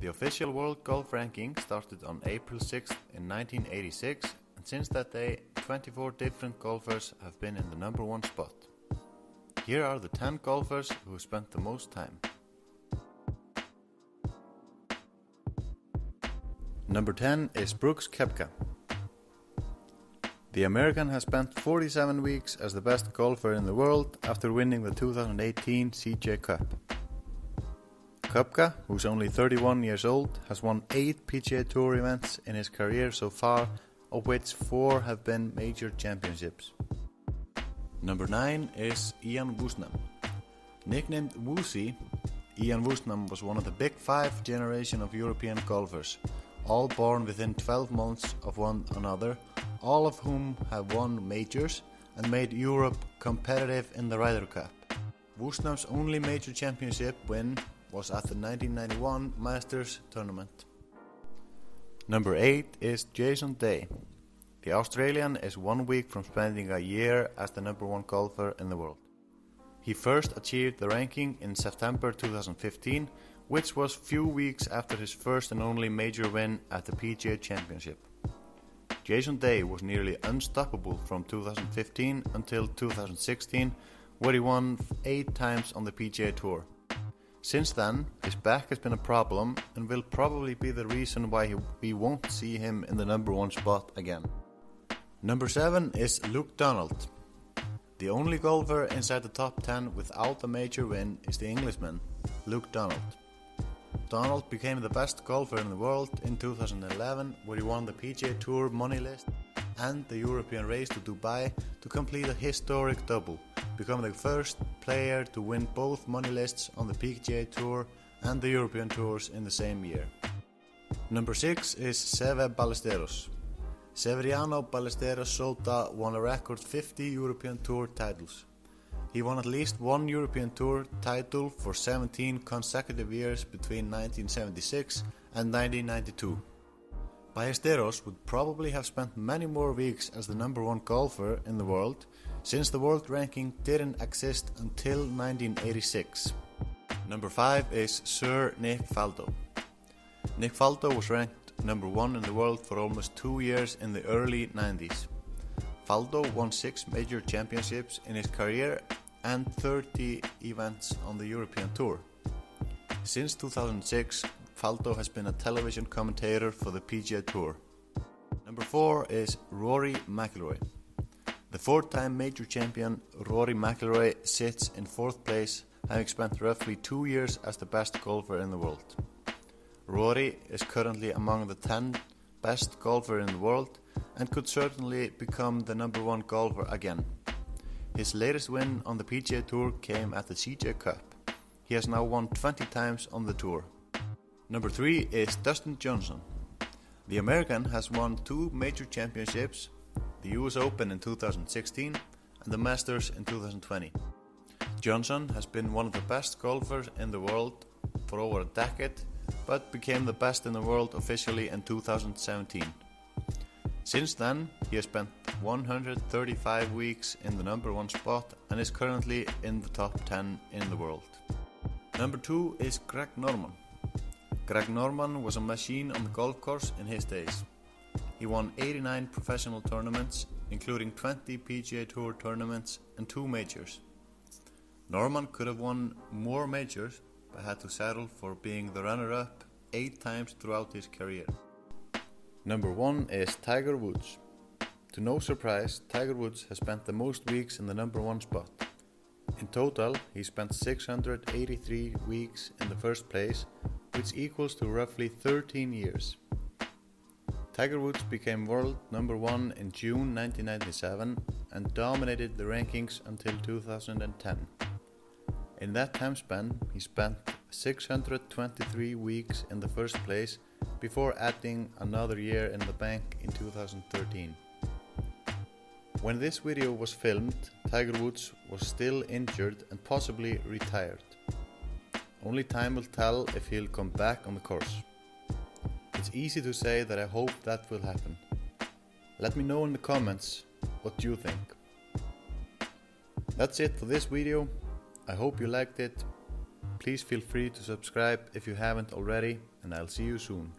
The official World Golf Ranking started on April 6th in 1986, and since that day, 24 different golfers have been in the number one spot. Here are the 10 golfers who spent the most time. Number 10 is Brooks Koepka. The American has spent 47 weeks as the best golfer in the world after winning the 2018 CJ Cup. Koepka, who's only 31 years old, has won 8 PGA Tour events in his career so far, of which 4 have been major championships. Number 9 is Ian Woosnam. Nicknamed Woosie, Ian Woosnam was one of the big 5 generation of European golfers, all born within 12 months of one another, all of whom have won majors and made Europe competitive in the Ryder Cup. Woosnam's only major championship win was at the 1991 Masters tournament. Number 8 is Jason Day. The Australian is 1 week from spending a year as the number one golfer in the world. He first achieved the ranking in September 2015, which was few weeks after his first and only major win at the PGA Championship. Jason Day was nearly unstoppable from 2015 until 2016, where he won 8 times on the PGA Tour. Since then, his back has been a problem and will probably be the reason why we won't see him in the number one spot again. Number 7 is Luke Donald. The only golfer inside the top 10 without a major win is the Englishman, Luke Donald. Donald became the best golfer in the world in 2011, where he won the PGA Tour money list and the European race to Dubai to complete a historic double, becoming the first player to win both money lists on the PGA Tour and the European Tours in the same year. Number 6 is Seve Ballesteros. Severiano Ballesteros Sota won a record 50 European Tour titles. He won at least one European Tour title for 17 consecutive years between 1976 and 1992. Ballesteros would probably have spent many more weeks as the number one golfer in the world, since the world ranking didn't exist until 1986. Number 5 is Sir Nick Faldo. Nick Faldo was ranked number 1 in the world for almost 2 years in the early 90s. Faldo won 6 major championships in his career and 30 events on the European Tour. Since 2006, Faldo has been a television commentator for the PGA Tour. Number 4 is Rory McIlroy. The 4-time major champion Rory McIlroy sits in 4th place, having spent roughly 2 years as the best golfer in the world. Rory is currently among the 10 best golfers in the world and could certainly become the number one golfer again. His latest win on the PGA Tour came at the CJ Cup. He has now won 20 times on the tour. Number 3 is Dustin Johnson. The American has won 2 major championships, the US Open in 2016 and the Masters in 2020. Johnson has been one of the best golfers in the world for over a decade, but became the best in the world officially in 2017. Since then, he has spent 135 weeks in the number one spot and is currently in the top 10 in the world. Number 2 is Greg Norman. Greg Norman was a machine on the golf course in his days. He won 89 professional tournaments, including 20 PGA Tour tournaments and 2 majors. Norman could have won more majors, but had to settle for being the runner-up 8 times throughout his career. Number 1 is Tiger Woods. To no surprise, Tiger Woods has spent the most weeks in the number 1 spot. In total, he spent 683 weeks in the first place, which equals to roughly 13 years. Tiger Woods became world number 1 in June 1997 and dominated the rankings until 2010. In that time span, he spent 623 weeks in the first place before adding another year in the bank in 2013. When this video was filmed, Tiger Woods was still injured and possibly retired. Only time will tell if he'll come back on the course. It's easy to say that I hope that will happen. Let me know in the comments what you think. That's it for this video. I hope you liked it. Please feel free to subscribe if you haven't already, and I'll see you soon.